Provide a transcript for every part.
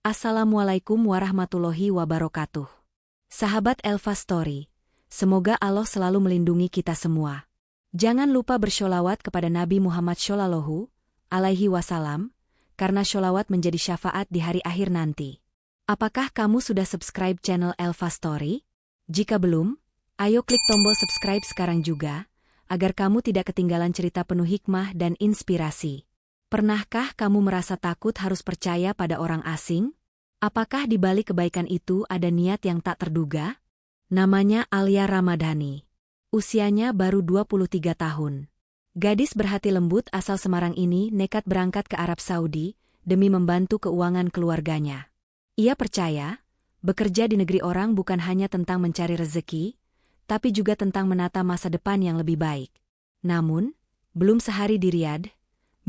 Assalamualaikum warahmatullahi wabarakatuh. Sahabat Elva Story, semoga Allah selalu melindungi kita semua. Jangan lupa bersholawat kepada Nabi Muhammad Shallallahu Alaihi Wasallam, karena sholawat menjadi syafaat di hari akhir nanti. Apakah kamu sudah subscribe channel Elva Story? Jika belum, ayo klik tombol subscribe sekarang juga, agar kamu tidak ketinggalan cerita penuh hikmah dan inspirasi. Pernahkah kamu merasa takut harus percaya pada orang asing? Apakah di balik kebaikan itu ada niat yang tak terduga? Namanya Alia Ramadhani. Usianya baru 23 tahun. Gadis berhati lembut asal Semarang ini nekat berangkat ke Arab Saudi demi membantu keuangan keluarganya. Ia percaya, bekerja di negeri orang bukan hanya tentang mencari rezeki, tapi juga tentang menata masa depan yang lebih baik. Namun, belum sehari di Riyadh,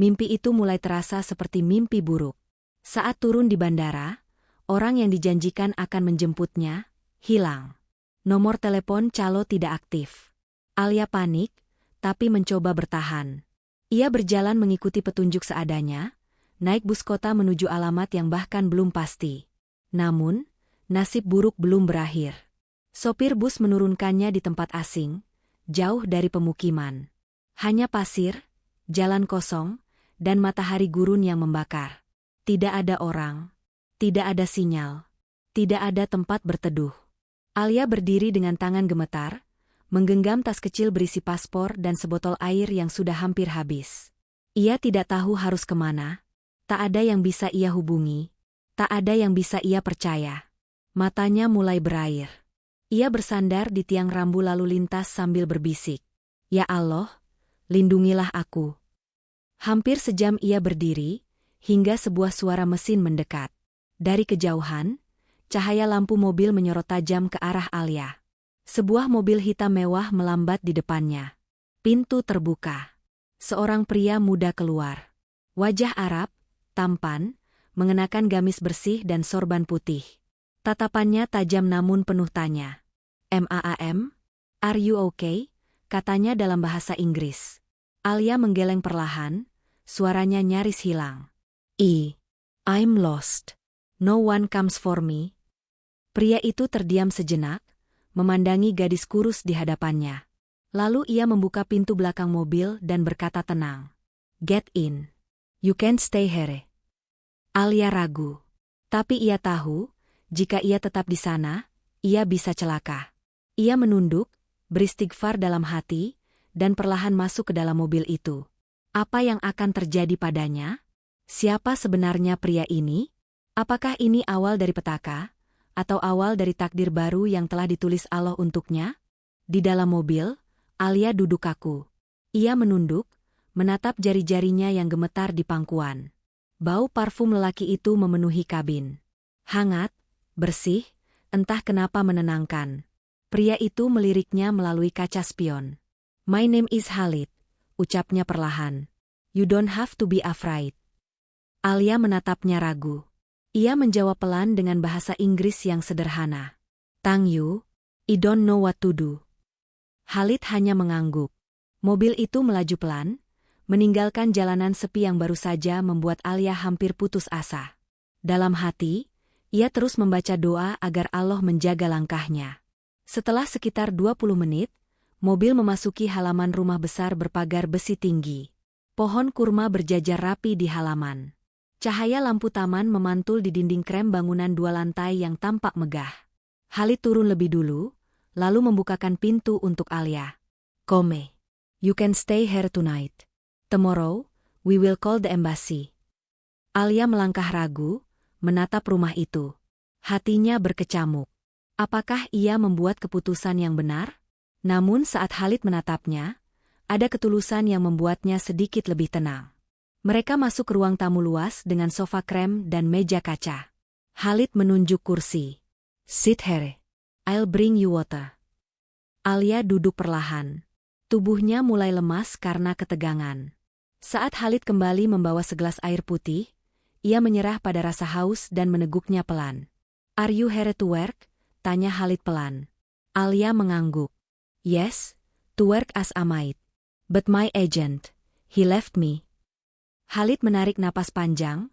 mimpi itu mulai terasa seperti mimpi buruk. Saat turun di bandara, orang yang dijanjikan akan menjemputnya hilang. Nomor telepon calo tidak aktif. Alia panik, tapi mencoba bertahan. Ia berjalan mengikuti petunjuk seadanya, naik bus kota menuju alamat yang bahkan belum pasti. Namun, nasib buruk belum berakhir. Sopir bus menurunkannya di tempat asing, jauh dari pemukiman. Hanya pasir, jalan kosong, dan matahari gurun yang membakar. Tidak ada orang. Tidak ada sinyal. Tidak ada tempat berteduh. Alia berdiri dengan tangan gemetar, menggenggam tas kecil berisi paspor dan sebotol air yang sudah hampir habis. Ia tidak tahu harus kemana. Tak ada yang bisa ia hubungi. Tak ada yang bisa ia percaya. Matanya mulai berair. Ia bersandar di tiang rambu lalu lintas sambil berbisik, "Ya Allah, lindungilah aku." Hampir sejam ia berdiri, hingga sebuah suara mesin mendekat. Dari kejauhan, cahaya lampu mobil menyorot tajam ke arah Alia. Sebuah mobil hitam mewah melambat di depannya. Pintu terbuka. Seorang pria muda keluar. Wajah Arab, tampan, mengenakan gamis bersih dan sorban putih. Tatapannya tajam namun penuh tanya. "Maam, are you okay?" katanya dalam bahasa Inggris. Alia menggeleng perlahan, suaranya nyaris hilang. I'm lost. No one comes for me." Pria itu terdiam sejenak, memandangi gadis kurus di hadapannya. Lalu ia membuka pintu belakang mobil dan berkata tenang, "Get in. You can't stay here." Alia ragu. Tapi ia tahu, jika ia tetap di sana, ia bisa celaka. Ia menunduk, beristighfar dalam hati, dan perlahan masuk ke dalam mobil itu. Apa yang akan terjadi padanya? Siapa sebenarnya pria ini? Apakah ini awal dari petaka, atau awal dari takdir baru yang telah ditulis Allah untuknya? Di dalam mobil, Alia duduk kaku. Ia menunduk, menatap jari-jarinya yang gemetar di pangkuan. Bau parfum lelaki itu memenuhi kabin. Hangat, bersih, entah kenapa menenangkan. Pria itu meliriknya melalui kaca spion. "My name is Khalid," ucapnya perlahan. "You don't have to be afraid." Alia menatapnya ragu. Ia menjawab pelan dengan bahasa Inggris yang sederhana. "Thank you, I don't know what to do." Khalid hanya mengangguk. Mobil itu melaju pelan, meninggalkan jalanan sepi yang baru saja membuat Alia hampir putus asa. Dalam hati, ia terus membaca doa agar Allah menjaga langkahnya. Setelah sekitar 20 menit, mobil memasuki halaman rumah besar berpagar besi tinggi. Pohon kurma berjajar rapi di halaman. Cahaya lampu taman memantul di dinding krem bangunan 2 lantai yang tampak megah. Khalid turun lebih dulu, lalu membukakan pintu untuk Alia. "Come. You can stay here tonight. Tomorrow, we will call the embassy." Alia melangkah ragu, menatap rumah itu. Hatinya berkecamuk. Apakah ia membuat keputusan yang benar? Namun saat Khalid menatapnya, ada ketulusan yang membuatnya sedikit lebih tenang. Mereka masuk ke ruang tamu luas dengan sofa krem dan meja kaca. Khalid menunjuk kursi. "Sit here. I'll bring you water." Alia duduk perlahan. Tubuhnya mulai lemas karena ketegangan. Saat Khalid kembali membawa segelas air putih, ia menyerah pada rasa haus dan meneguknya pelan. "Are you here to work?" tanya Khalid pelan. Alia mengangguk. "Yes, to work as a maid. But my agent, he left me." Khalid menarik napas panjang,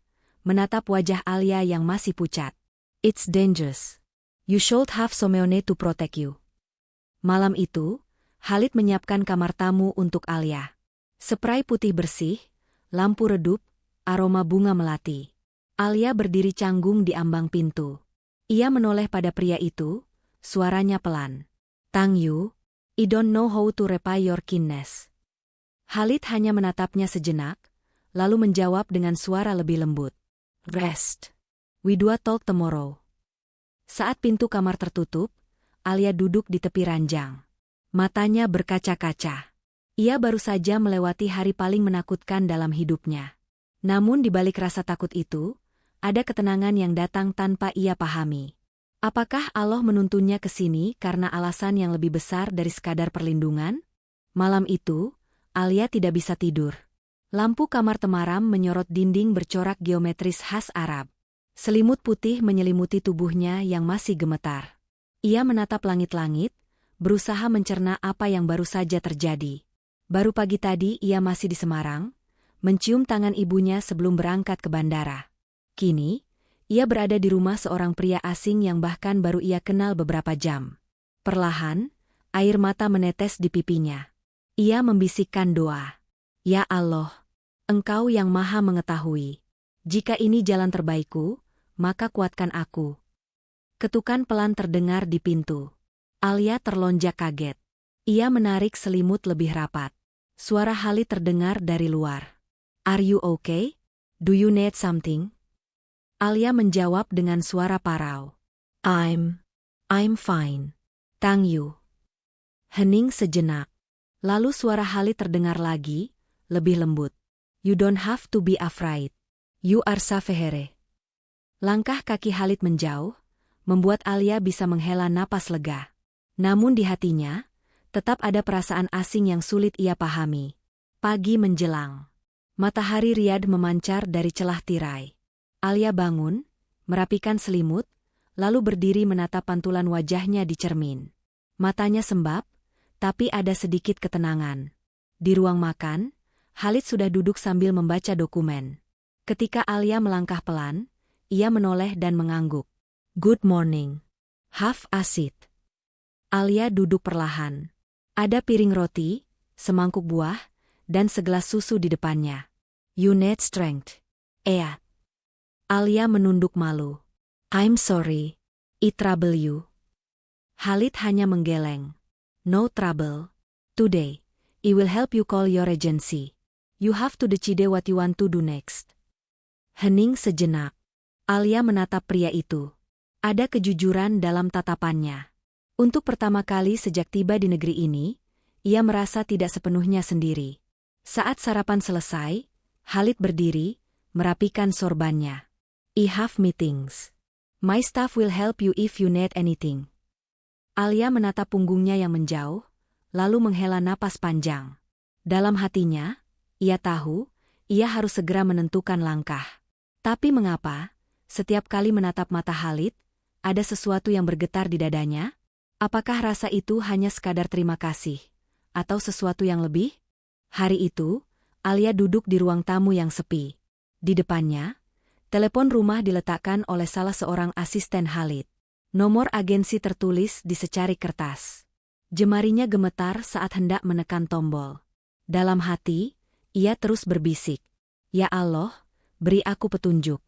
menatap wajah Alia yang masih pucat. It's dangerous. You should have Someone to protect you. Malam itu, Khalid menyiapkan kamar tamu untuk Alia. Spray putih bersih, lampu redup, aroma bunga melati. Alia berdiri canggung di ambang pintu. Ia menoleh pada pria itu, suaranya pelan. Tang Yu, I don't know how to repay your kindness. Khalid hanya menatapnya sejenak, lalu menjawab dengan suara lebih lembut. Rest. We do talk tomorrow. Saat pintu kamar tertutup, Alia duduk di tepi ranjang. Matanya berkaca-kaca. Ia baru saja melewati hari paling menakutkan dalam hidupnya. Namun di balik rasa takut itu, ada ketenangan yang datang tanpa ia pahami. Apakah Allah menuntunnya ke sini karena alasan yang lebih besar dari sekadar perlindungan? Malam itu, Alia tidak bisa tidur. Lampu kamar temaram menyorot dinding bercorak geometris khas Arab. Selimut putih menyelimuti tubuhnya yang masih gemetar. Ia menatap langit-langit, berusaha mencerna apa yang baru saja terjadi. Baru pagi tadi ia masih di Semarang, mencium tangan ibunya sebelum berangkat ke bandara. Kini, ia berada di rumah seorang pria asing yang bahkan baru ia kenal beberapa jam. Perlahan, air mata menetes di pipinya. Ia membisikkan doa. Ya Allah, Engkau yang Maha Mengetahui. Jika ini jalan terbaikku, maka kuatkan aku. Ketukan pelan terdengar di pintu. Alia terlonjak kaget. Ia menarik selimut lebih rapat. Suara Khalid terdengar dari luar. Are you okay? Do you need something? Alia menjawab dengan suara parau. I'm fine. Tang Yu. Hening sejenak. Lalu suara Khalid terdengar lagi, lebih lembut. You don't have to be afraid. You are safe here. Langkah kaki Khalid menjauh, membuat Alia bisa menghela napas lega. Namun di hatinya, tetap ada perasaan asing yang sulit ia pahami. Pagi menjelang. Matahari Riyadh memancar dari celah tirai. Alia bangun, merapikan selimut, lalu berdiri menatap pantulan wajahnya di cermin. Matanya sembab, tapi ada sedikit ketenangan. Di ruang makan, Khalid sudah duduk sambil membaca dokumen. Ketika Alia melangkah pelan, ia menoleh dan mengangguk. Good morning. Have a seat. Alia duduk perlahan. Ada piring roti, semangkuk buah, dan segelas susu di depannya. You need strength. Alia menunduk malu. I'm sorry. I trouble you. Khalid hanya menggeleng. No trouble. Today, I will help you call your agency. You have to decide what you want to do next. Hening sejenak. Alia menatap pria itu. Ada kejujuran dalam tatapannya. Untuk pertama kali sejak tiba di negeri ini, ia merasa tidak sepenuhnya sendiri. Saat sarapan selesai, Khalid berdiri, merapikan sorbannya. I have meetings. My staff will help you if you need anything. Alia menatap punggungnya yang menjauh, lalu menghela napas panjang. Dalam hatinya, ia tahu, ia harus segera menentukan langkah. Tapi mengapa? Setiap kali menatap mata Khalid, ada sesuatu yang bergetar di dadanya? Apakah rasa itu hanya sekadar terima kasih? Atau sesuatu yang lebih? Hari itu, Alia duduk di ruang tamu yang sepi. Di depannya, telepon rumah diletakkan oleh salah seorang asisten Khalid. Nomor agensi tertulis di secarik kertas. Jemarinya gemetar saat hendak menekan tombol. Dalam hati, ia terus berbisik. Ya Allah, beri aku petunjuk.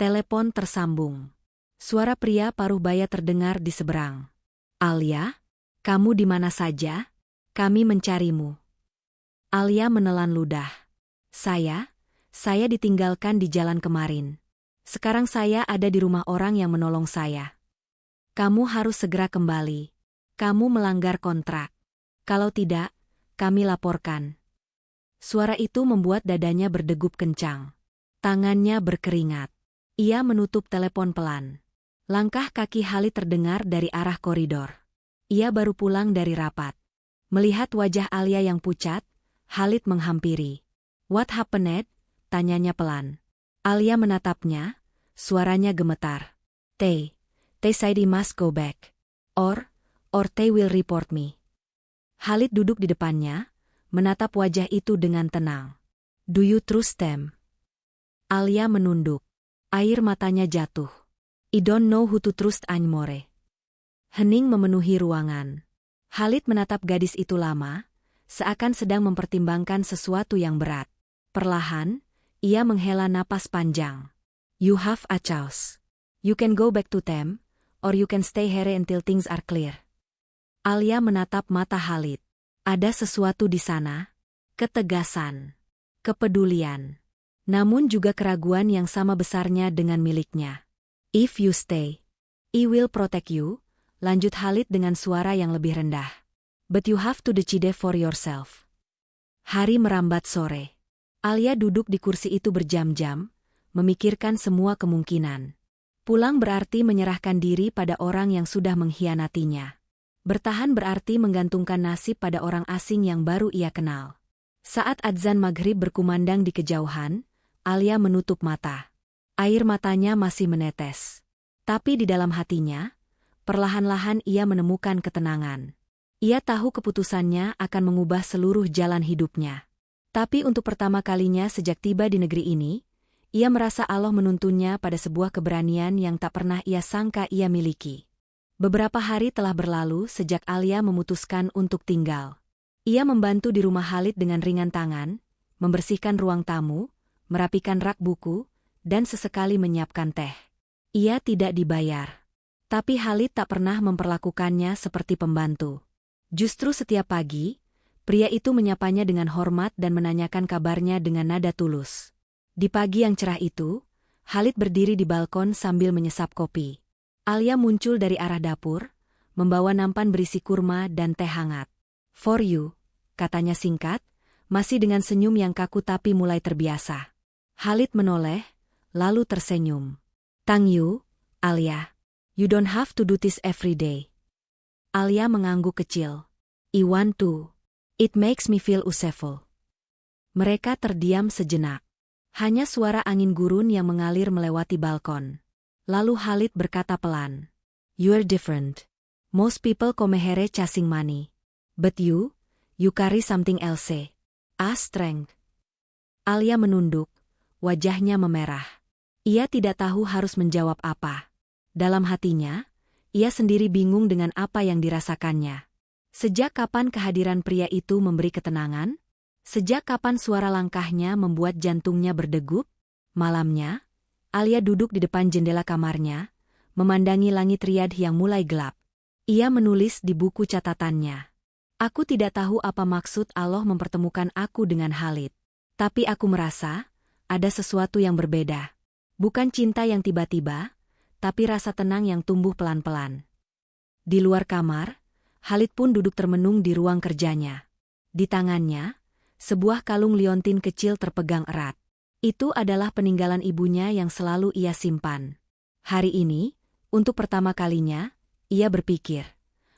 Telepon tersambung. Suara pria paruh baya terdengar di seberang. Alia, kamu di mana saja? Kami mencarimu. Alia menelan ludah. Saya ditinggalkan di jalan kemarin. Sekarang saya ada di rumah orang yang menolong saya. Kamu harus segera kembali. Kamu melanggar kontrak. Kalau tidak, kami laporkan. Suara itu membuat dadanya berdegup kencang. Tangannya berkeringat. Ia menutup telepon pelan. Langkah kaki Khalid terdengar dari arah koridor. Ia baru pulang dari rapat. Melihat wajah Alia yang pucat, Khalid menghampiri. What happened? Tanyanya pelan. Alia menatapnya, suaranya gemetar. They said I must go back. Or they will report me. Khalid duduk di depannya, menatap wajah itu dengan tenang. Do you trust them? Alia menunduk. Air matanya jatuh. I don't know who to trust anymore. Hening memenuhi ruangan. Khalid menatap gadis itu lama, seakan sedang mempertimbangkan sesuatu yang berat. Perlahan, ia menghela napas panjang. You have a choice. You can go back to them, or you can stay here until things are clear. Alia menatap mata Khalid. Ada sesuatu di sana. Ketegasan. Kepedulian. Namun juga keraguan yang sama besarnya dengan miliknya. If you stay, I will protect you, lanjut Khalid dengan suara yang lebih rendah. But you have to decide for yourself. Hari merambat sore. Alia duduk di kursi itu berjam-jam, memikirkan semua kemungkinan. Pulang berarti menyerahkan diri pada orang yang sudah mengkhianatinya. Bertahan berarti menggantungkan nasib pada orang asing yang baru ia kenal. Saat adzan maghrib berkumandang di kejauhan, Alia menutup mata. Air matanya masih menetes. Tapi di dalam hatinya, perlahan-lahan ia menemukan ketenangan. Ia tahu keputusannya akan mengubah seluruh jalan hidupnya. Tapi untuk pertama kalinya sejak tiba di negeri ini, ia merasa Allah menuntunnya pada sebuah keberanian yang tak pernah ia sangka ia miliki. Beberapa hari telah berlalu sejak Alia memutuskan untuk tinggal. Ia membantu di rumah Khalid dengan ringan tangan, membersihkan ruang tamu, merapikan rak buku, dan sesekali menyiapkan teh. Ia tidak dibayar. Tapi Khalid tak pernah memperlakukannya seperti pembantu. Justru setiap pagi, pria itu menyapanya dengan hormat dan menanyakan kabarnya dengan nada tulus. Di pagi yang cerah itu, Khalid berdiri di balkon sambil menyesap kopi. Alia muncul dari arah dapur, membawa nampan berisi kurma dan teh hangat. For you, katanya singkat, masih dengan senyum yang kaku tapi mulai terbiasa. Khalid menoleh, lalu tersenyum. Thank you, Alia. You don't have to do this every day. Alia mengangguk kecil. I want to. It makes me feel useful. Mereka terdiam sejenak. Hanya suara angin gurun yang mengalir melewati balkon. Lalu Khalid berkata pelan. You're different. Most people come here chasing money. But you carry something else. A strength. Alia menunduk, wajahnya memerah. Ia tidak tahu harus menjawab apa. Dalam hatinya, ia sendiri bingung dengan apa yang dirasakannya. Sejak kapan kehadiran pria itu memberi ketenangan? Sejak kapan suara langkahnya membuat jantungnya berdegup? Malamnya, Alia duduk di depan jendela kamarnya, memandangi langit Riyadh yang mulai gelap. Ia menulis di buku catatannya. Aku tidak tahu apa maksud Allah mempertemukan aku dengan Khalid. Tapi aku merasa, ada sesuatu yang berbeda. Bukan cinta yang tiba-tiba, tapi rasa tenang yang tumbuh pelan-pelan. Di luar kamar, Khalid pun duduk termenung di ruang kerjanya. Di tangannya, sebuah kalung liontin kecil terpegang erat. Itu adalah peninggalan ibunya yang selalu ia simpan. Hari ini, untuk pertama kalinya, ia berpikir,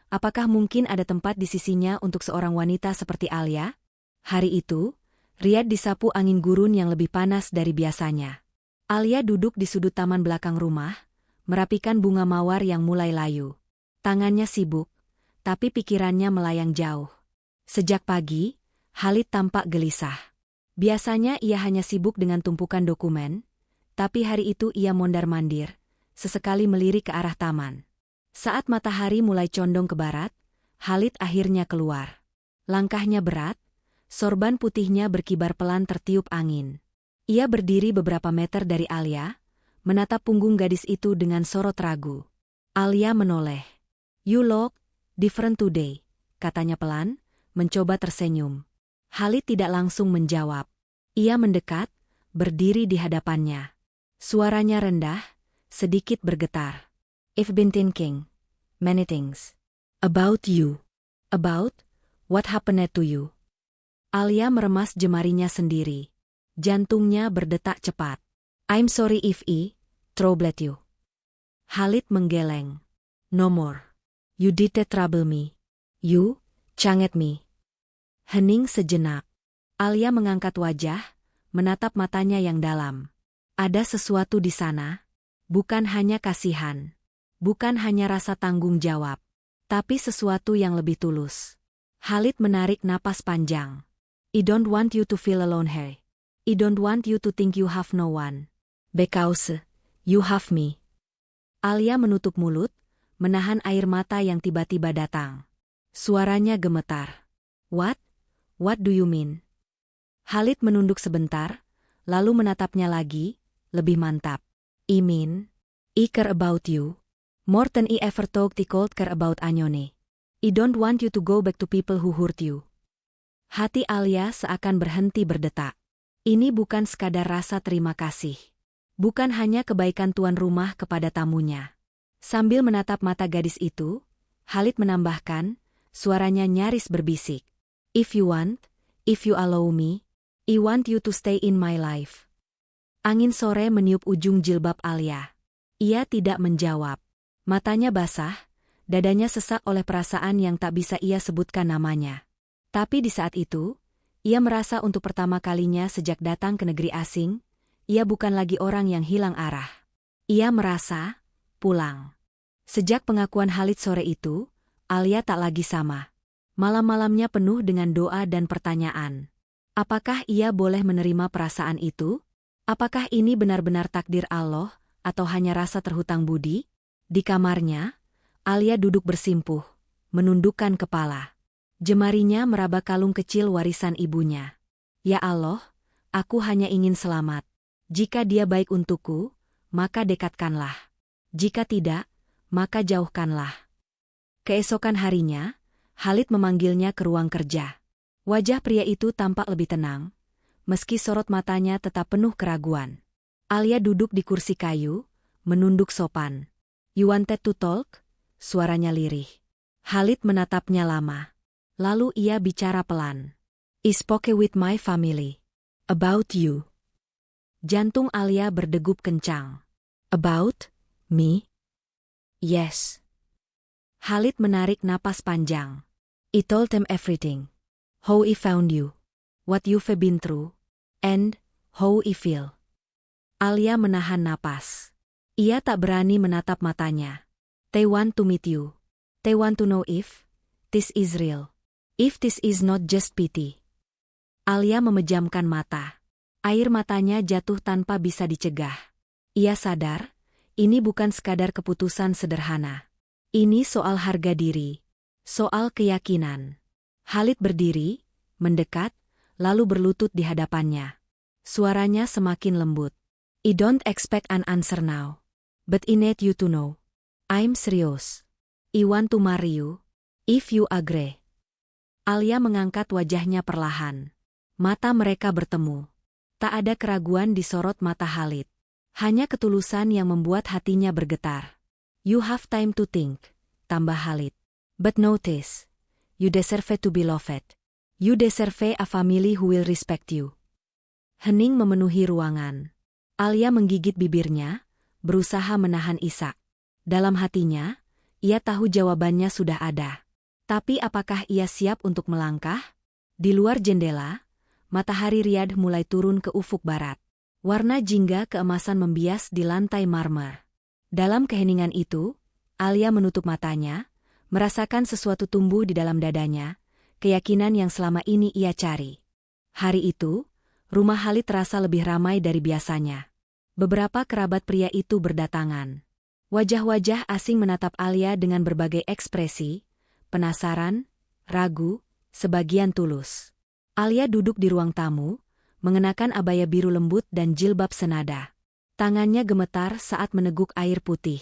apakah mungkin ada tempat di sisinya untuk seorang wanita seperti Alia? Hari itu, Riyadh disapu angin gurun yang lebih panas dari biasanya. Alia duduk di sudut taman belakang rumah, merapikan bunga mawar yang mulai layu. Tangannya sibuk, tapi pikirannya melayang jauh. Sejak pagi, Khalid tampak gelisah. Biasanya ia hanya sibuk dengan tumpukan dokumen, tapi hari itu ia mondar-mandir, sesekali melirik ke arah taman. Saat matahari mulai condong ke barat, Khalid akhirnya keluar. Langkahnya berat, sorban putihnya berkibar pelan tertiup angin. Ia berdiri beberapa meter dari Alia, menatap punggung gadis itu dengan sorot ragu. Alia menoleh. You look different today, katanya pelan, mencoba tersenyum. Khalid tidak langsung menjawab. Ia mendekat, berdiri di hadapannya. Suaranya rendah, sedikit bergetar. I've been thinking many things about you. About what happened to you. Alia meremas jemarinya sendiri. Jantungnya berdetak cepat. I'm sorry if I troubled you. Khalid menggeleng. No more. You didn't trouble me. You changed me. Hening sejenak. Alia mengangkat wajah, menatap matanya yang dalam. Ada sesuatu di sana. Bukan hanya kasihan. Bukan hanya rasa tanggung jawab. Tapi sesuatu yang lebih tulus. Khalid menarik napas panjang. I don't want you to feel alone here. I don't want you to think you have no one. Because You have me. Alia menutup mulut, menahan air mata yang tiba-tiba datang. Suaranya gemetar. What? What do you mean? Khalid menunduk sebentar, lalu menatapnya lagi, lebih mantap. I mean, I care about you. More than I ever thought I could care about Anyone. I don't want you to go back to people who hurt you. Hati Alia seakan berhenti berdetak. Ini bukan sekadar rasa terima kasih. Bukan hanya kebaikan tuan rumah kepada tamunya. Sambil menatap mata gadis itu, Khalid menambahkan, suaranya nyaris berbisik. If you allow me, I want you to stay in my life. Angin sore meniup ujung jilbab Alia. Ia tidak menjawab. Matanya basah, dadanya sesak oleh perasaan yang tak bisa ia sebutkan namanya. Tapi di saat itu, ia merasa untuk pertama kalinya sejak datang ke negeri asing, ia bukan lagi orang yang hilang arah. Ia merasa pulang. Sejak pengakuan Khalid sore itu, Alia tak lagi sama. Malam-malamnya penuh dengan doa dan pertanyaan. Apakah ia boleh menerima perasaan itu? Apakah ini benar-benar takdir Allah, atau hanya rasa terhutang budi? Di kamarnya, Alia duduk bersimpuh, menundukkan kepala. Jemarinya meraba kalung kecil warisan ibunya. Ya Allah, aku hanya ingin selamat. Jika dia baik untukku, maka dekatkanlah. Jika tidak, maka jauhkanlah. Keesokan harinya, Khalid memanggilnya ke ruang kerja. Wajah pria itu tampak lebih tenang, meski sorot matanya tetap penuh keraguan. Alia duduk di kursi kayu, menunduk sopan. You wanted to talk? Suaranya lirih. Khalid menatapnya lama. Lalu ia bicara pelan. I spoke with my family. About you. Jantung Alia berdegup kencang. About me? Yes. Khalid menarik napas panjang. I told them everything. How I found you. What you've been through. And how I feel. Alia menahan napas. Ia tak berani menatap matanya. They want to meet you. They want to know if this is real. If this is not just pity. Alia memejamkan mata. Air matanya jatuh tanpa bisa dicegah. Ia sadar, ini bukan sekadar keputusan sederhana. Ini soal harga diri. Soal keyakinan. Khalid berdiri, mendekat, lalu berlutut di hadapannya. Suaranya semakin lembut. I don't expect an answer now. But I need you to know. I'm serious. I want to marry you. If you agree. Alia mengangkat wajahnya perlahan. Mata mereka bertemu. Tak ada keraguan di sorot mata Khalid. Hanya ketulusan yang membuat hatinya bergetar. You have time to think, tambah Khalid. But notice, you deserve to be loved. You deserve a family who will respect you. Hening memenuhi ruangan. Alia menggigit bibirnya, berusaha menahan isak. Dalam hatinya, ia tahu jawabannya sudah ada. Tapi apakah ia siap untuk melangkah? Di luar jendela, matahari Riyadh mulai turun ke ufuk barat. Warna jingga keemasan membias di lantai marmer. Dalam keheningan itu, Alia menutup matanya, merasakan sesuatu tumbuh di dalam dadanya, keyakinan yang selama ini ia cari. Hari itu, rumah Khalid terasa lebih ramai dari biasanya. Beberapa kerabat pria itu berdatangan. Wajah-wajah asing menatap Alia dengan berbagai ekspresi, penasaran, ragu, sebagian tulus. Alia duduk di ruang tamu, mengenakan abaya biru lembut dan jilbab senada. Tangannya gemetar saat meneguk air putih.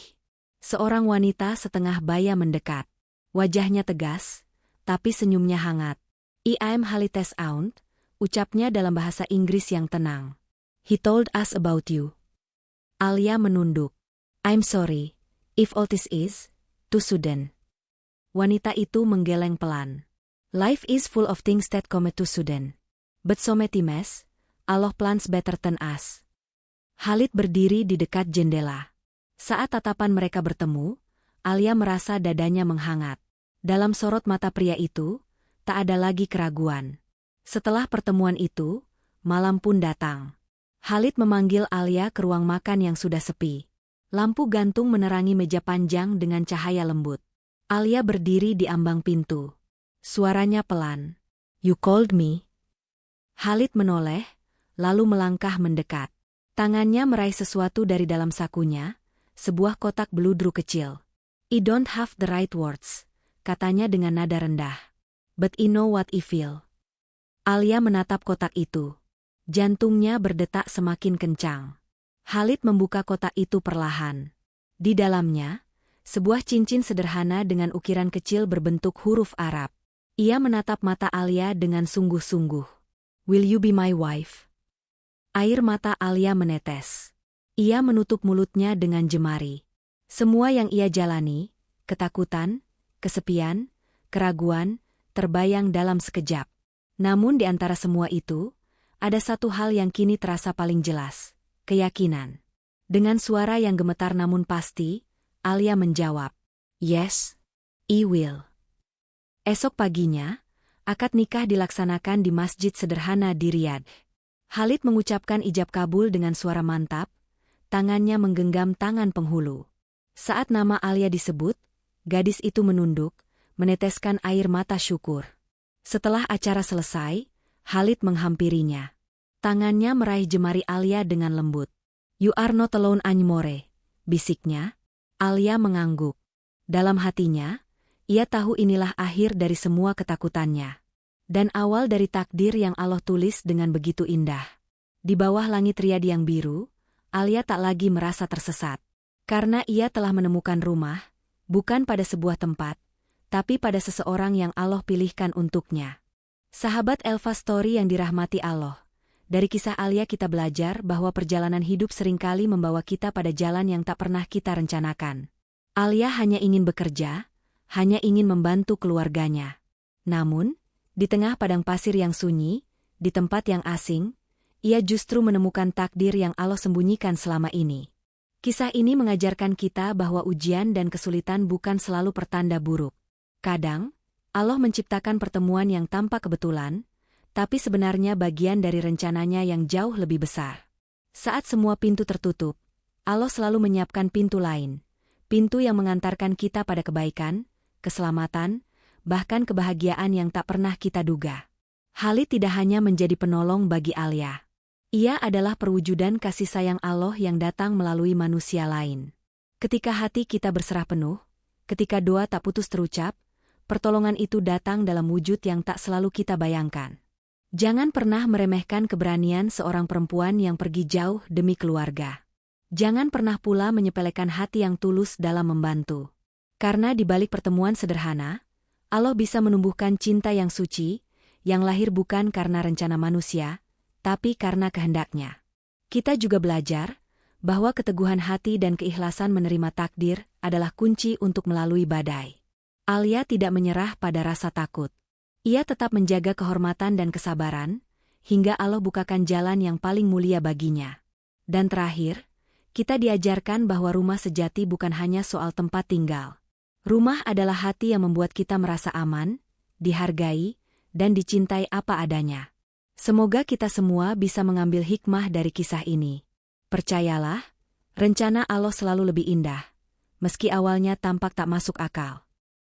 Seorang wanita setengah baya mendekat. Wajahnya tegas, tapi senyumnya hangat. I am Khalid's aunt, ucapnya dalam bahasa Inggris yang tenang. He told us about you. Alia menunduk. I'm sorry, if all this is too sudden. Wanita itu menggeleng pelan. Life is full of things that come too sudden. But so many mess, Allah plans better than us. Khalid berdiri di dekat jendela. Saat tatapan mereka bertemu, Alia merasa dadanya menghangat. Dalam sorot mata pria itu, tak ada lagi keraguan. Setelah pertemuan itu, malam pun datang. Khalid memanggil Alia ke ruang makan yang sudah sepi. Lampu gantung menerangi meja panjang dengan cahaya lembut. Alia berdiri di ambang pintu. Suaranya pelan. You called me? Khalid menoleh, lalu melangkah mendekat. Tangannya meraih sesuatu dari dalam sakunya, sebuah kotak beludru kecil. "I don't have the right words," katanya dengan nada rendah. "But I know what I feel." Alia menatap kotak itu. Jantungnya berdetak semakin kencang. Khalid membuka kotak itu perlahan. Di dalamnya, sebuah cincin sederhana dengan ukiran kecil berbentuk huruf Arab. Ia menatap mata Alia dengan sungguh-sungguh. "Will you be my wife?" Air mata Alia menetes. Ia menutup mulutnya dengan jemari. Semua yang ia jalani, ketakutan, kesepian, keraguan, terbayang dalam sekejap. Namun di antara semua itu, ada satu hal yang kini terasa paling jelas, keyakinan. Dengan suara yang gemetar namun pasti, Alia menjawab, "Yes, I will." Esok paginya, akad nikah dilaksanakan di masjid sederhana di Riyadh. Khalid mengucapkan ijab kabul dengan suara mantap, tangannya menggenggam tangan penghulu. Saat nama Alia disebut, gadis itu menunduk, meneteskan air mata syukur. Setelah acara selesai, Khalid menghampirinya. Tangannya meraih jemari Alia dengan lembut. "You are not alone anymore," bisiknya. Alia mengangguk. Dalam hatinya, ia tahu inilah akhir dari semua ketakutannya. Dan awal dari takdir yang Allah tulis dengan begitu indah. Di bawah langit Riyadh yang biru, Alia tak lagi merasa tersesat. Karena ia telah menemukan rumah, bukan pada sebuah tempat, tapi pada seseorang yang Allah pilihkan untuknya. Sahabat Elva Story yang dirahmati Allah, dari kisah Alia kita belajar bahwa perjalanan hidup seringkali membawa kita pada jalan yang tak pernah kita rencanakan. Alia hanya ingin bekerja, hanya ingin membantu keluarganya. Namun, di tengah padang pasir yang sunyi, di tempat yang asing, ia justru menemukan takdir yang Allah sembunyikan selama ini. Kisah ini mengajarkan kita bahwa ujian dan kesulitan bukan selalu pertanda buruk. Kadang, Allah menciptakan pertemuan yang tampak kebetulan, tapi sebenarnya bagian dari rencananya yang jauh lebih besar. Saat semua pintu tertutup, Allah selalu menyiapkan pintu lain, pintu yang mengantarkan kita pada kebaikan, keselamatan, bahkan kebahagiaan yang tak pernah kita duga. Khalid tidak hanya menjadi penolong bagi Alia. Ia adalah perwujudan kasih sayang Allah yang datang melalui manusia lain. Ketika hati kita berserah penuh, ketika doa tak putus terucap, pertolongan itu datang dalam wujud yang tak selalu kita bayangkan. Jangan pernah meremehkan keberanian seorang perempuan yang pergi jauh demi keluarga. Jangan pernah pula menyepelekan hati yang tulus dalam membantu. Karena di balik pertemuan sederhana, Allah bisa menumbuhkan cinta yang suci, yang lahir bukan karena rencana manusia, tapi karena kehendaknya. Kita juga belajar bahwa keteguhan hati dan keikhlasan menerima takdir adalah kunci untuk melalui badai. Alia tidak menyerah pada rasa takut. Ia tetap menjaga kehormatan dan kesabaran, hingga Allah bukakan jalan yang paling mulia baginya. Dan terakhir, kita diajarkan bahwa rumah sejati bukan hanya soal tempat tinggal. Rumah adalah hati yang membuat kita merasa aman, dihargai, dan dicintai apa adanya. Semoga kita semua bisa mengambil hikmah dari kisah ini. Percayalah, rencana Allah selalu lebih indah, meski awalnya tampak tak masuk akal.